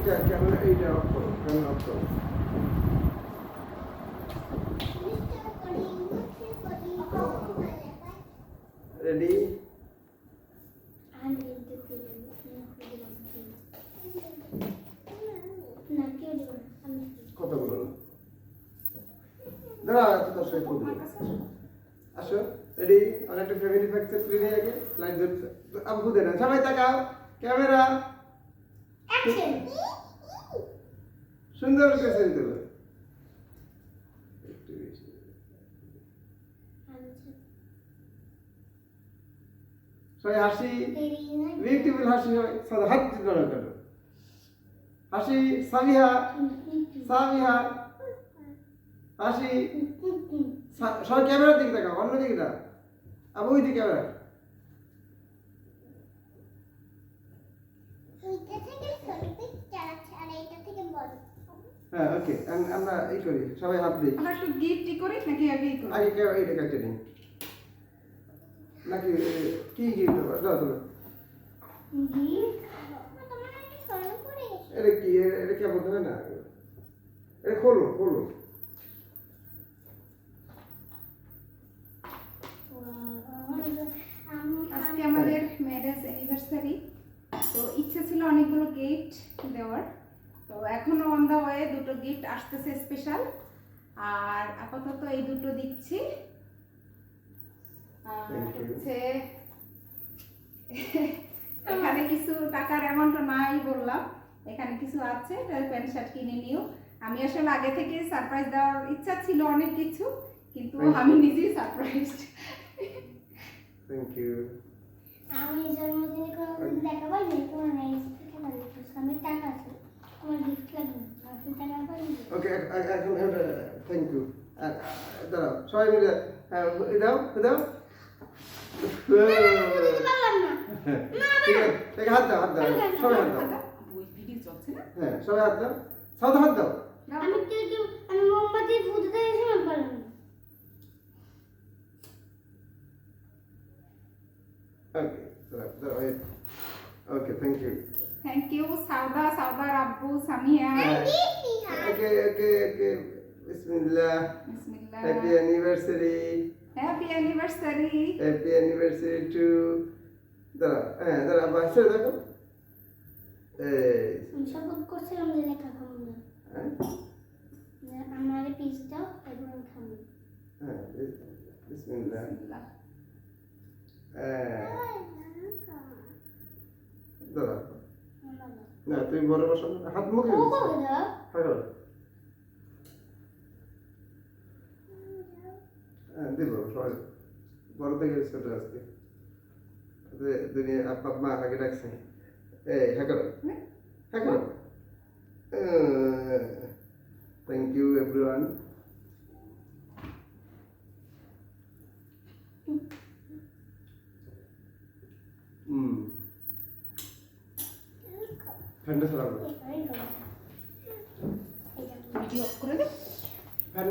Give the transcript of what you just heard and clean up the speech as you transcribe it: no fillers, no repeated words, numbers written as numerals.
Camera এইটা of করো, camera off করো। রেডি? কতগুলো দাঁড়া, এত তোর সাথে করবো। আসো, রেডি? আমরা একটা ফ্যামিলি পিকচার তুলে নিয়ে আগে লাইট জ্বলছে। আবু দেন, সবাই তাকাও, ক্যামেরা অ্যাকশন। সুন্দর করে সেলফি তুলো। সবাই হাসি, বিউটিফুল হাসি হয়। সাদা হাত দিতে করো। হাসি, সামিহা, সামিহা, হাসি। সবাই ক্যামেরার দিকে তাকাও, অন্য দিকে না। আবু ওই দিকে ক্যামেরা। হ্যাঁ, ওকে। আমরা এই করি, সবাই হাত দিই। আমরা একটু গিফট করি নাকি আগে করি? আগে কেউ এইটা কাটতে নিই নাকি কি গিফট হবে? দাও তুমি। এটা কি? এটা কেমন হবে না? এটা খোলো, খোলো। আজকে আমাদের ম্যারেজ অ্যানিভার্সারি, তো ইচ্ছে ছিল অনেকগুলো গিফট দেওয়ার, তো এখনো অন দা ওয়ে দুটো গিফট আসতেছে স্পেশাল, আর আপাতত এই দুটো দিচ্ছি। হচ্ছে এখানে কিছু টাকার অ্যামাউন্ট নাই বললাম, এখানে কিছু আছে, প্যান্ট শার্ট কিনে নিও। আমি আসলে আগে থেকে সারপ্রাইজ দেওয়ার ইচ্ছা ছিল অনেক কিছু, কিন্তু আমি নিজেই সারপ্রাইজ। Thank you. আমি জন্মদিনে কোনো দেখাবো না, তোমার নেই আমি টাকা আছে, তোমার গিফট লাগবে, আপনি টাকা পাবেন। ওকে, এখন থ্যাংক ইউ। দাঁড়াও, সবাই মিলে দাও, দাও। ঠিক আছে, হাত দাও, হাত দাও, সবাই হাত দাও। ভিডিও চলছে না? হ্যাঁ, সবাই হাত দাও, সাদা হাত দাও। আমি মোমবাতি ফুটে দিয়েছি না পারলাম। Okay, okay, thank you. Thank you Sauda, সাউদার আব্বু, সামিয়া। ওকে, ওকে, ওকে, বিসমিল্লাহ। বিসমিল্লাহ। Happy anniversary. Happy anniversary. Happy anniversary too. দাঁড়া, হ্যাঁ, দাঁড়া, বাসে দেখো। শপথ করছিলাম যে লেখা খাবো না, আমার পিস দাও, এরপর আমি খাবো। হ্যাঁ, বিসমিল্লাহ। দাঁড়া, না তুমি বড় বসো, হাত মুখে হ্যাঁ দিব, সবাই বড় থেকে ছোট আজকে দুনিয়া আপা মা আগে ডাকছে। এই হ্যাঁ করো, হ্যাঁ করো। Thank you everyone. ফ্যানটা চালাবো, ভিডিও অফ করে দে। ফ্যান